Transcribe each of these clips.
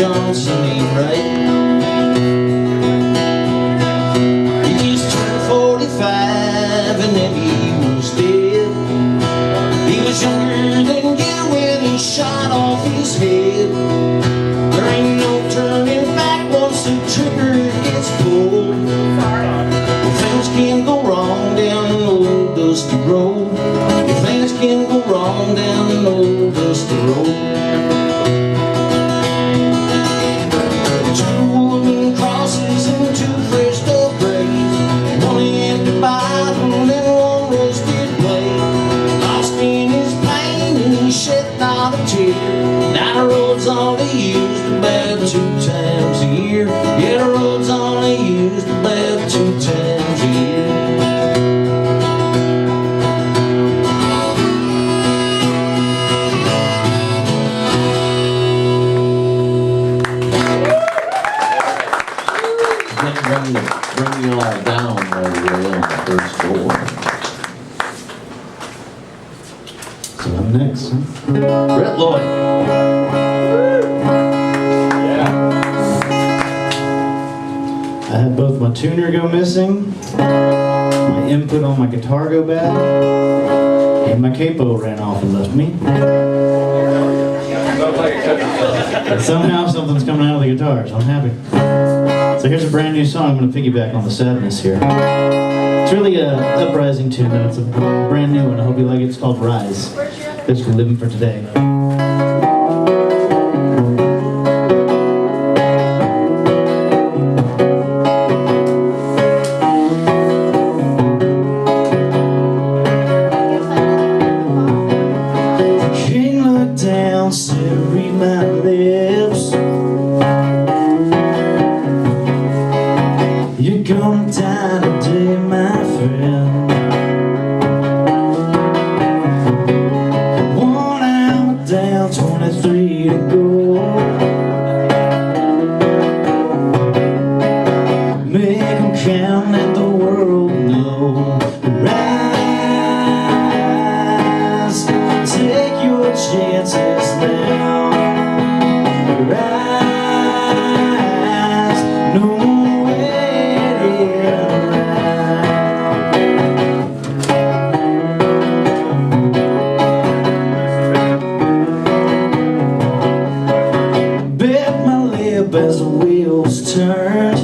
Johnson ain't right. He just turned 45 and then he was dead. He was younger than you when he shot off his head. There ain't no turning back once the trigger gets pulled. Well, things can go wrong down an old dusty road. If things can go wrong down an old dusty road. Two wooden crosses and two fresh up graves, one empty Bible and one rusted blade. Lost in his pain and he shed not a tear. Now the road's only used about 2 times a year. Yeah, the road's only used about 2 times a year. Bring you all down while you're on the first floor. So I'm next, huh? Britt Lloyd. I had both my tuner go missing, my input on my guitar go bad, and my capo ran off and left me. But somehow something's coming out of the guitar, so I'm happy. So here's a brand new song. I'm going to piggyback on the sadness here. It's really a uprising tune, though. It's a brand new one. I hope you like it. It's called Rise. Basically living for today. King looked down, said, read my lips. You're gonna die today, my friend. 1 hour down, 23 to go. Make them count, let the world know. Rise, take your chances now. Rise, no more waiting around. Bit my lip as the wheels turned.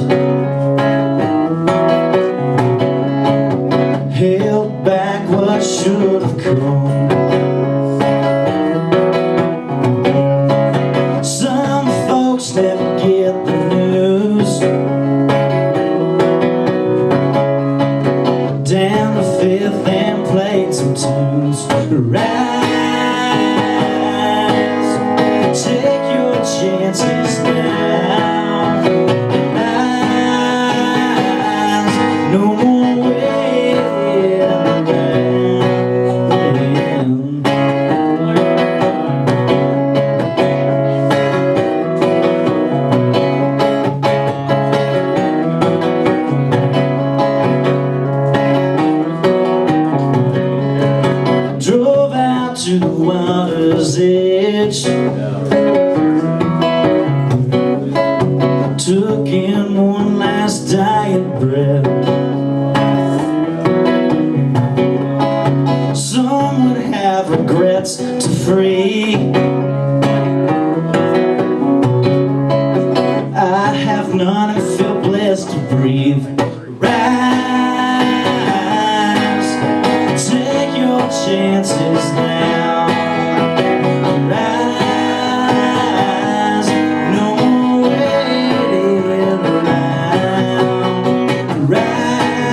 Held back what should have come. Some folks never get the news. Down to 5th and played some tunes. Rise, take your chances now. Rise, no more waiting around. Drove out to the water's edge. Took in one last diet breath. Some would have regrets to free. I have none and feel blessed to breathe. Rise, take your chances now. Rise, no more waiting around. Rise,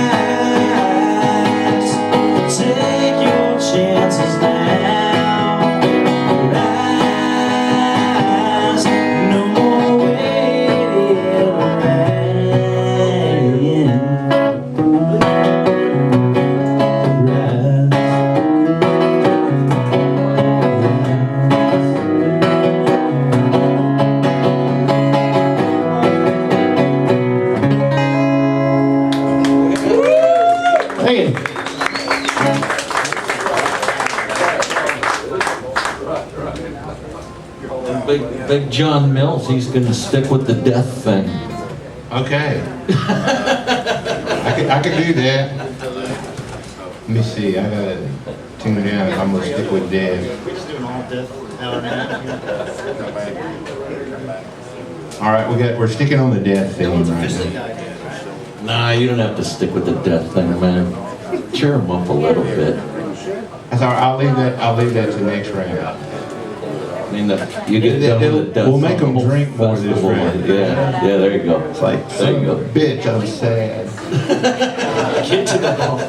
take your chances now. Rise, no more waiting around. Thank you. Big John Mills, he's gonna stick with the death thing. Okay. I could do that. Let me see, I gotta tune down. I'm gonna stick with Deb. We're just doing all death hour and a half. All right, we're sticking on the death thing right now. Nah, you don't have to stick with the death thing, man. Cheer him up a little bit. That's all right. I'll leave that to next round. I mean, you get done with the death. We'll make them Festival. drink more this round. Yeah, there you go. It's like, There you go. bitch, I'm sad. Get to the ball.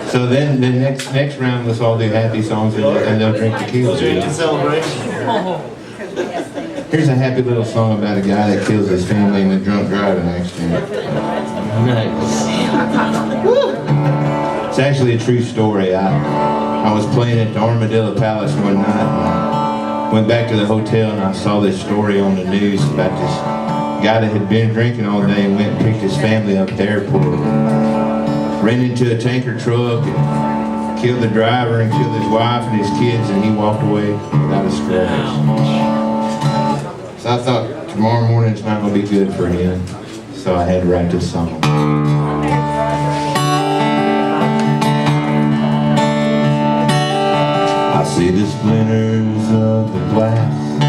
So then the next round, let's all do happy songs and they'll drink tequila. Drinking celebration. Here's a happy little song about a guy that kills his family in a drunk driving accident. Nice. It's actually a true story. I was playing at the Armadillo Palace one night and went back to the hotel and I saw this story on the news about this guy that had been drinking all day and went and picked his family up at the airport. Ran into a tanker truck and killed the driver and killed his wife and his kids, and he walked away without a scratch. So I thought tomorrow morning's not going to be good for him, so I had to write this song. I see the splinters of the glass, I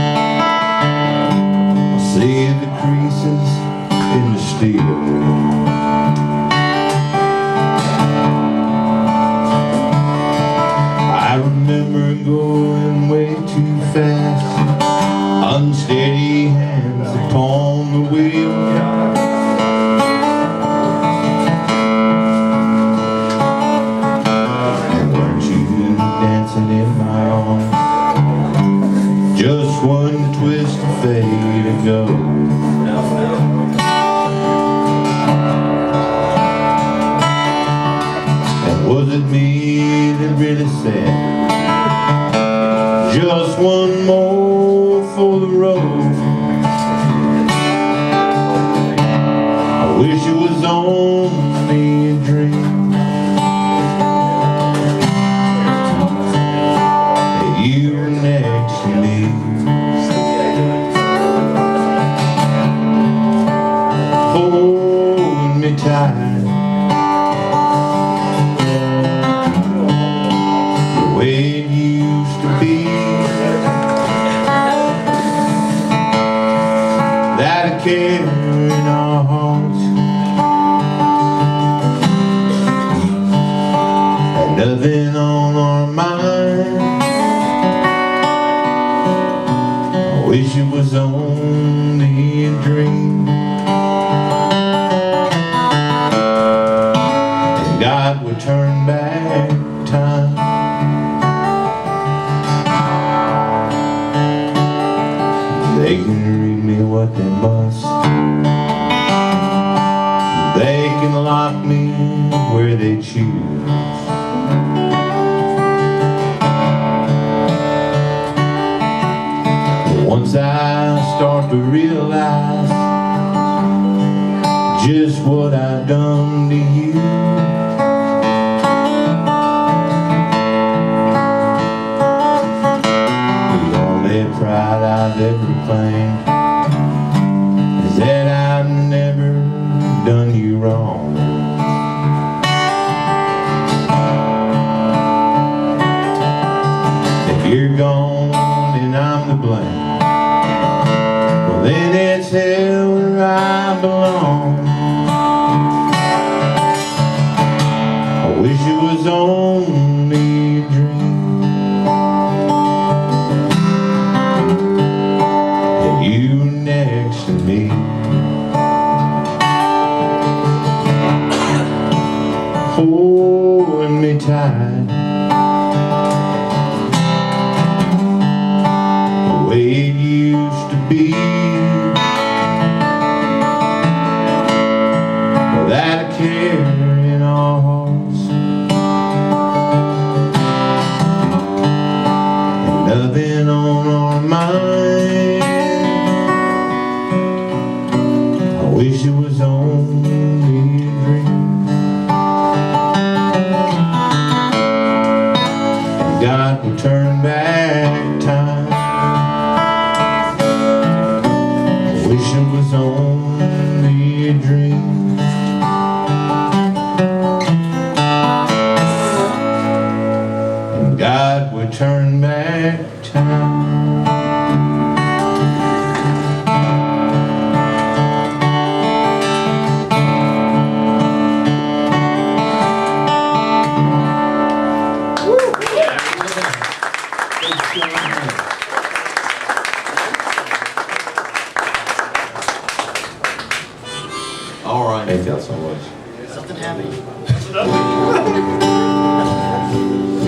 see the creases in the steel. I remember going way too fast, unsteady hands upon the wheel. And weren't you dancing in my arms, just one twist of fate ago? And was it me that really said, just one more for the road? I wish it was only a dream, that you were next to me. Holding me tight, the way it used to be. That I care in our hearts, and nothing on our mind. I wish it was only a dream, and God would turn back time. They can read me what they must, they can lock me where they choose. But once I start to realize just what I've done to you, the only pride I've ever claimed is that I've never done you wrong. If you're gone and I'm to blame, well then it's hell where I belong. I wish it was only a dream, that you were next to me. Holding me tight, the way it used to be. That I care in our hearts, and nothing on our mind. I wish it was only a dream, Nothing heavy.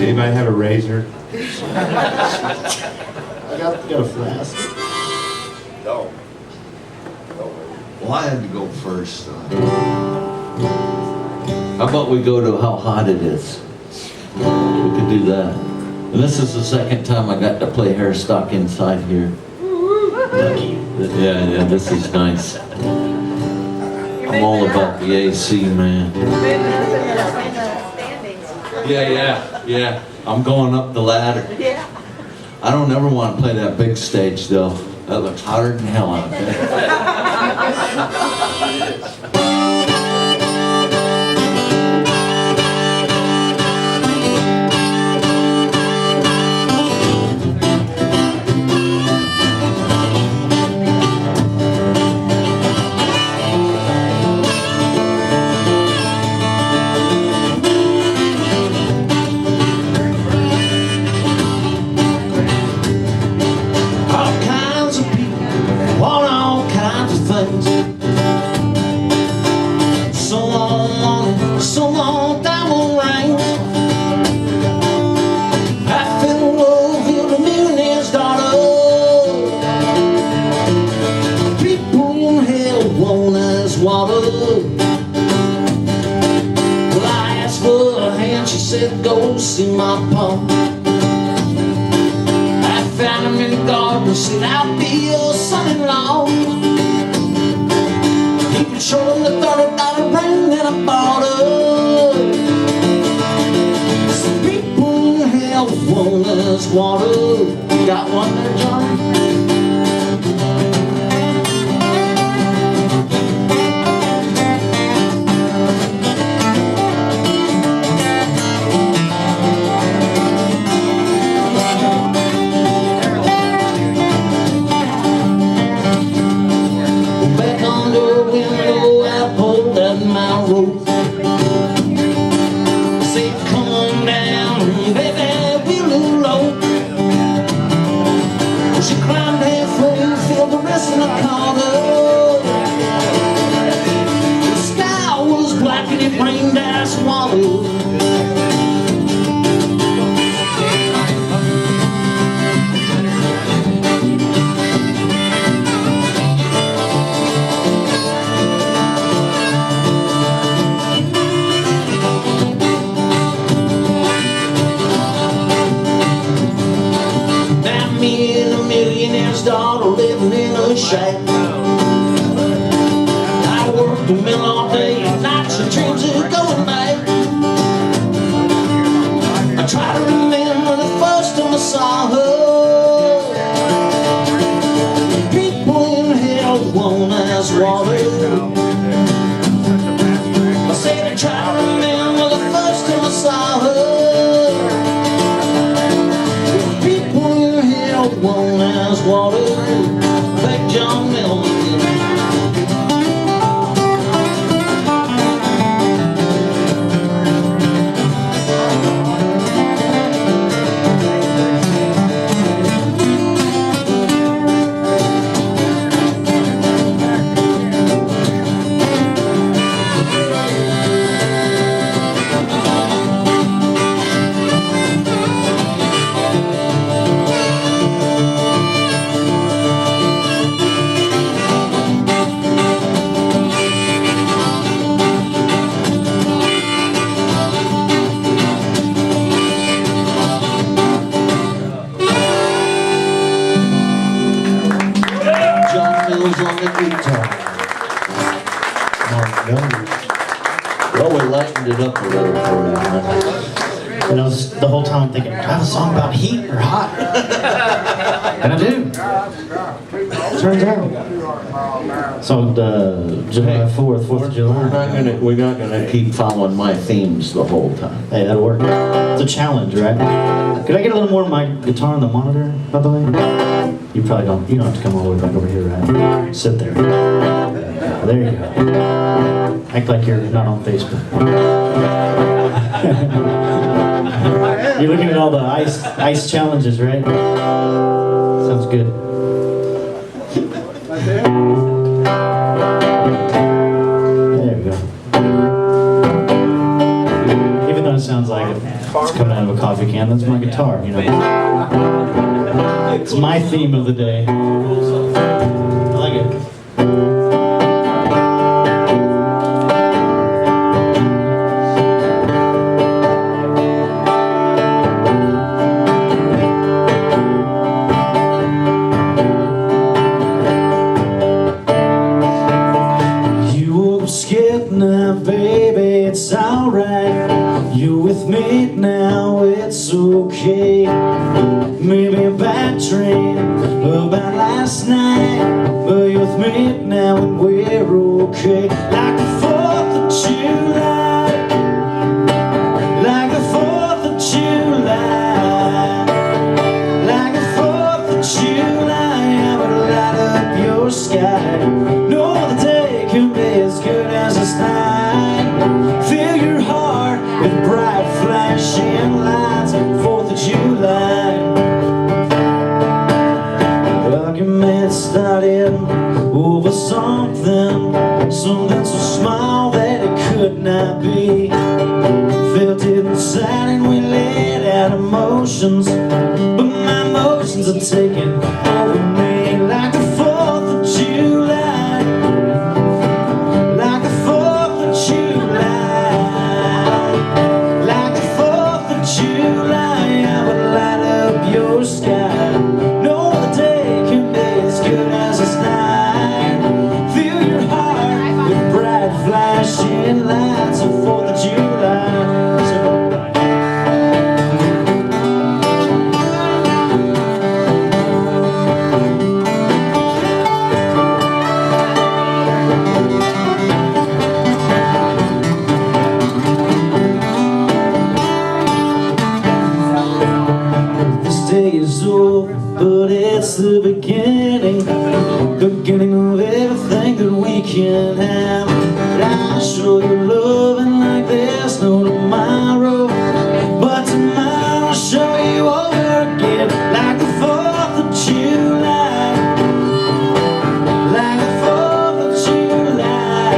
Anybody have a razor? I got a flask. Well, I had to go first. How about we go to how hot it is? We could do that. And this is the second time I got to play Harestock inside here. Yeah, this is nice. I'm all about the AC, man. Yeah. I'm going up the ladder. I don't ever want to play that big stage, though. That looks hotter than hell out there. She said, go see my pa. I found him in the garden, said, I'll be your son-in-law. He could show him the $30 ring that I bought her. Some people in hell want us water. Got one there, Johnny? Living in a shack. I worked the mill all day, nights and dreams of going back. I try to remember the first time I saw her. People in hell want us water. I said I try to remember the first time I saw her. People in hell want us water. John Milton. On the guitar. Well, we lightened it up a little for you, man. And I was the whole time thinking, do I have a song about heat or hot? And I do. Turns out. So July 4th, 4th of July. We're not gonna keep following my themes the whole time. Hey, that'll work. It's a challenge, right? Could I get a little more of my guitar on the monitor, by the way? You probably don't. You don't have to come all the way back over here, right? Sit there. There you go. Act like you're not on Facebook. You're looking at all the ice challenges, right? Sounds good. There we go. It's coming out of a coffee can. That's my guitar, you know. It's my theme of the day. I like it. Now, baby, it's alright. You're with me now, it's okay. Maybe a bad dream about last night, but you're with me now and we're okay. Like the 4th of July, like the 4th of July, like the 4th of July, I would light up your sky. No other day can be as good as this night. Fill your heart with bright flashing lights. 4th of July. Argument started over something so small that it could not be. Felt it inside and we let out emotions, but my emotions are taking over me. Like the 4th of July, like the 4th of July, like the 4th of July, I would light up your sky. No other day can be as good as this night. Fill your heart with bright flashing lights on 4th of July. Is over, but it's the beginning of everything that we can have. But I'll show you loving like there's no tomorrow, but tomorrow I'll show you over again. Like the 4th of July, like the 4th of July,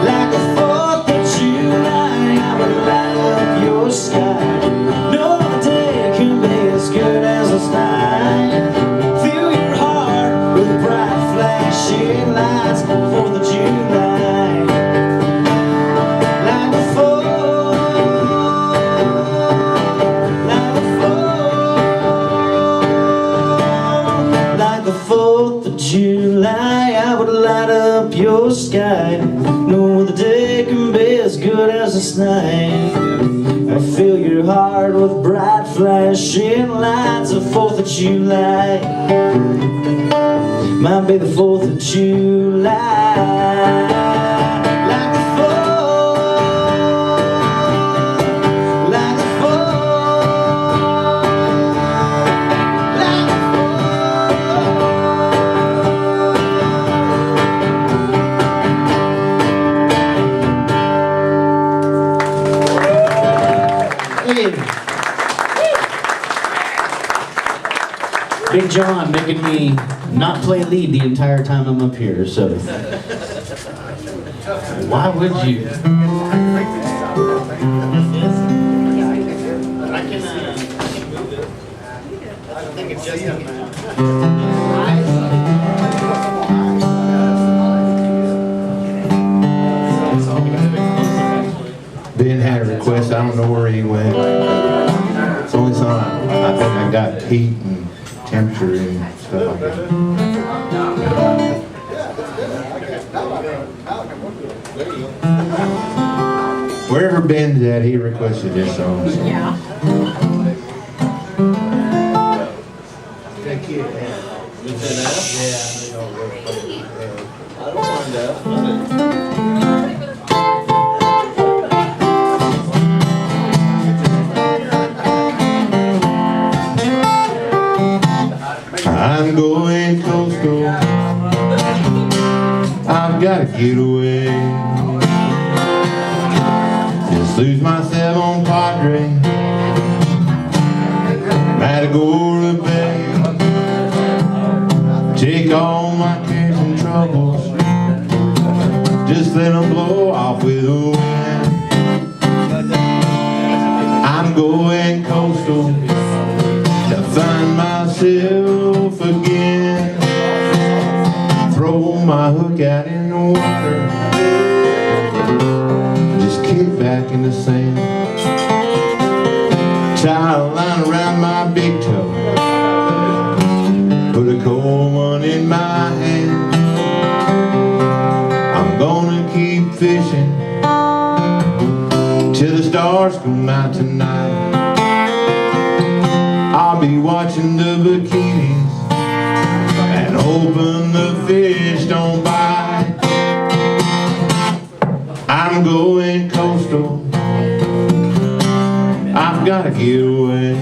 like the 4th of July, I will light up your sky. No as good as this night. Fill your heart with bright flashing lights. 4th of July, like the 4th, like the 4th, like the 4th of July. I would light up your sky. No other day can be as good as this night. I fill your heart with bright flashing lights. The 4th of July might be the 4th of July. Like the 4th, like the 4th, like the 4th. Big John making me not play lead the entire time I'm up here, so why would you? I can move it. I think it's just Ben had a request. I don't know where he went. It's the only song I think I got heat and temperature and stuff like that. Wherever Ben's at, he requested this song. So. Yeah. I don't mind that. I'm going coastal. I've got to get away. Just lose myself on Padre, Matagorda Bay. Take all my cares and troubles, just let them blow off with the wind. in the sand. Tie a line around my big toe. Put a cold one in my hand. I'm gonna keep fishing till the stars come out tonight. I'll be watching the bikinis and hoping the fish don't bite. I'm going coastal, I've gotta get away.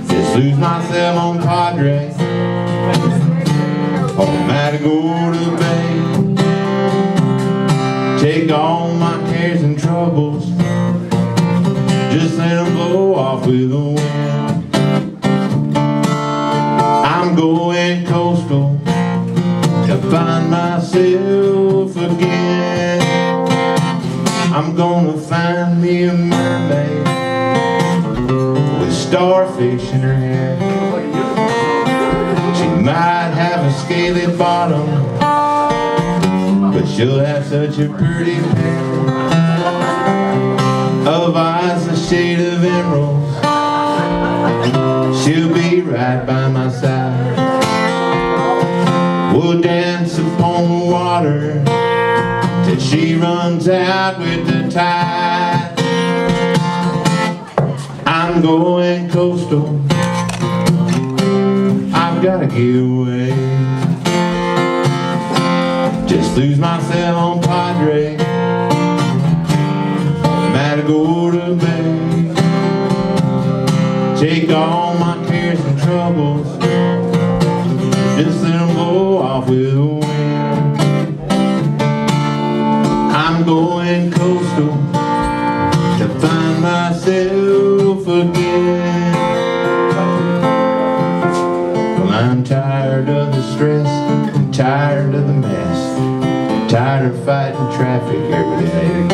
Just lose myself on Padre or Matagorda Bay. Take all my cares and troubles, just let them blow off with the wind. I'm going coastal to find myself again. I'm gonna find me a mermaid with starfish in her hair. She might have a scaly bottom, but she'll have such a pretty pair of eyes the shade of emeralds. She'll be right by my side. We'll dance upon the water till she runs out with the tide. I'm going coastal, I've gotta get away. Just lose myself on Padre, Matagorda Bay. Take all my cares and troubles, just let them blow off with the wind. I'm going coastal to find myself again. Well, I'm tired of the stress, I'm tired of the mess, tired of fighting traffic every day.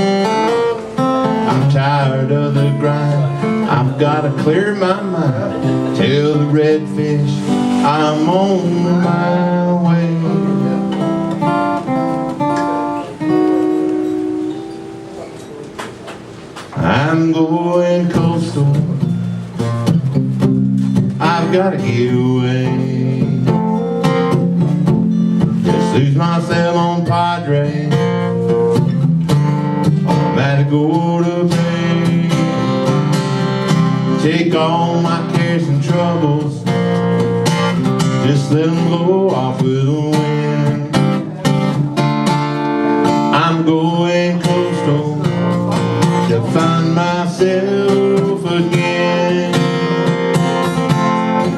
I'm tired of the grind, I've gotta clear my mind. Tell the redfish I'm on my way. I'm going coastal, I've gotta get away. Just lose myself on Padre or Matagorda Bay. Take all my cares and troubles, just let them blow off with the wind. I'm going coastal to find myself again.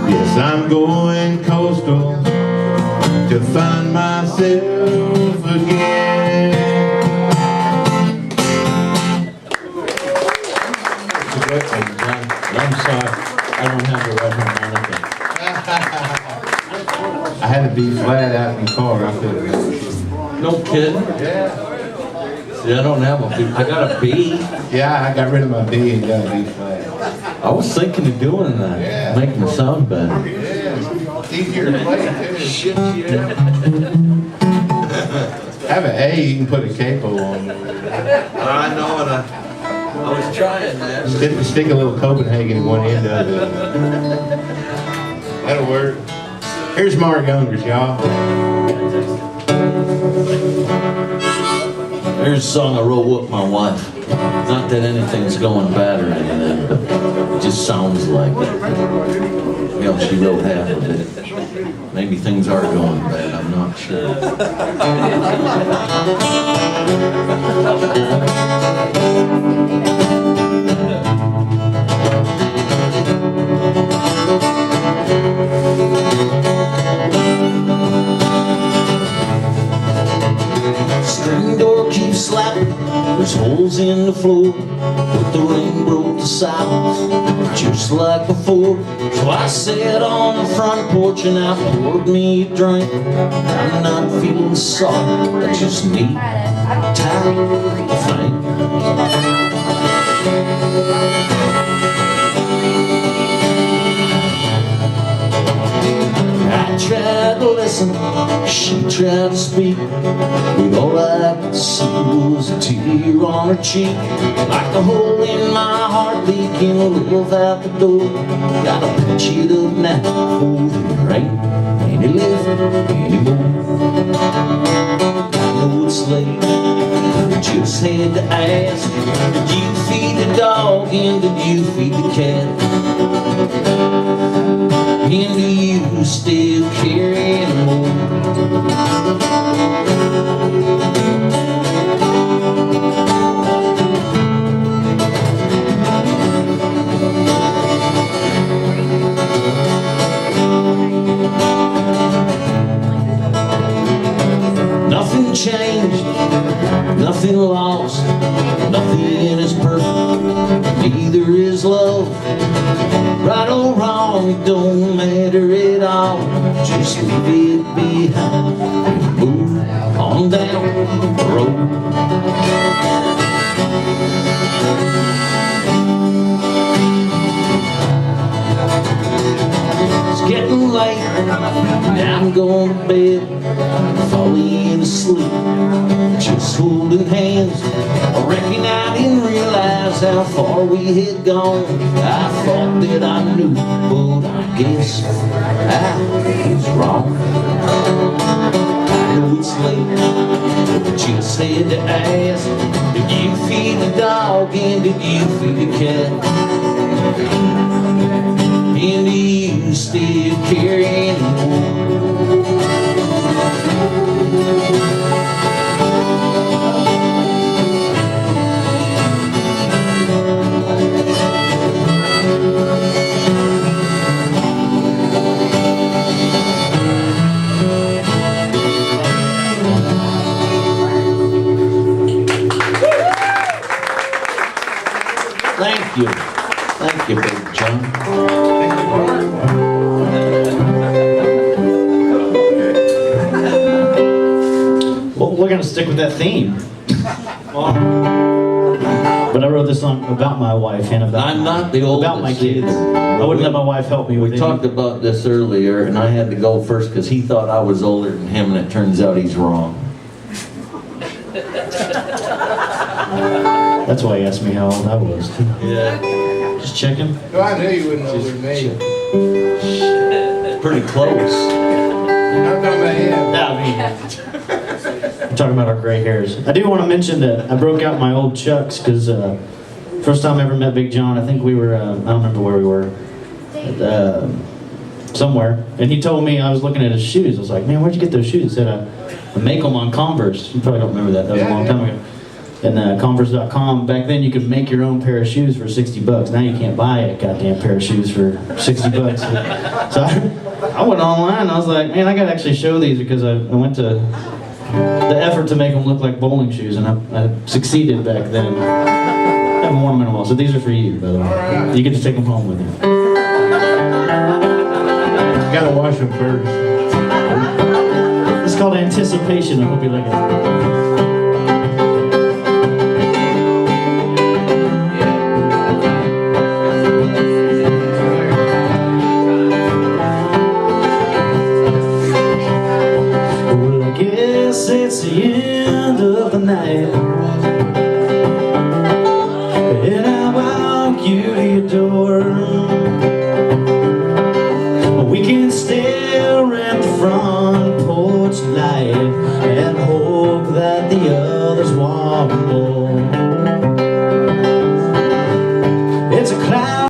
Yes, I'm going coastal to find myself again. I'm sorry, I don't have the right harmonica. I had to be flat out in the car. I couldn't. No kidding? Yeah. See, I don't have a B. I got a B. Yeah, I got rid of my B and got a B flat. I was thinking of doing that, Yeah. making it sound better. Yeah, it's easier to play too. Shit, yeah. Have an A, you can put a capo on. I know it. I was trying that. Stick a little Copenhagen in one end of it. That'll work. Here's Mark Jungers, y'all. Here's a song I wrote with my wife. Not that anything's going bad or anything, but it just sounds like it. You know, she wrote half of it. Maybe things are going bad, I'm not sure. Screen door keeps slapping, there's holes in the floor, but the rain broke the silence, just like before. So I sat on the front porch and I poured me a drink. I'm not feeling sorry, I just need time to think. I tried to listen, she tried to speak, but all I could see was a tear on her cheek. Like a hole in my heart leaking love out the door. Gotta patch it up now before there ain't any left anymore. I know it's late, but just had to ask, did you feed the dog and did you feed the cat? And do you still care anymore? Nothing changed, nothing lost, nothing is perfect, neither is love. Right or wrong, it don't matter at all. Just leave it behind and move on down the road. It's getting late, now I'm going to bed, falling asleep, just holding hands. I reckon I didn't realize how far we had gone. I thought that I knew, but I guess I was wrong. I know it's late, but just had to ask, did you feed the dog and did you feed the cat? And do you still care anymore? Thank you. Thank you, Big John. Well, we're going to stick with that theme. But I wrote this song about my wife and about I'm not the oldest about my kids. either. I wouldn't let my wife help me with We it. talked about this earlier, and I had to go first because he thought I was older than him, and it turns out he's wrong. That's why he asked me how old I was. Yeah. Just checking. No, I knew you wouldn't know older than me. Pretty close. I'm talking about him. I'm talking about our gray hairs. I do want to mention that I broke out my old Chucks because first time I ever met Big John, I think we were, I don't remember where we were, somewhere. And he told me, I was looking at his shoes. I was like, man, where'd you get those shoes? He said, I make them on Converse. You probably don't remember that. That was a long time ago. And Converse.com, back then you could make your own pair of shoes for $60. Now you can't buy a goddamn pair of shoes for $60. So I went online and I was like, man, I gotta actually show these because I went to the effort to make them look like bowling shoes, and I succeeded back then. I haven't worn them in a while, so these are for you, by the way. You get to take them home with you. Gotta wash them first. It's called Anticipation. I hope you like it. It's the end of the night.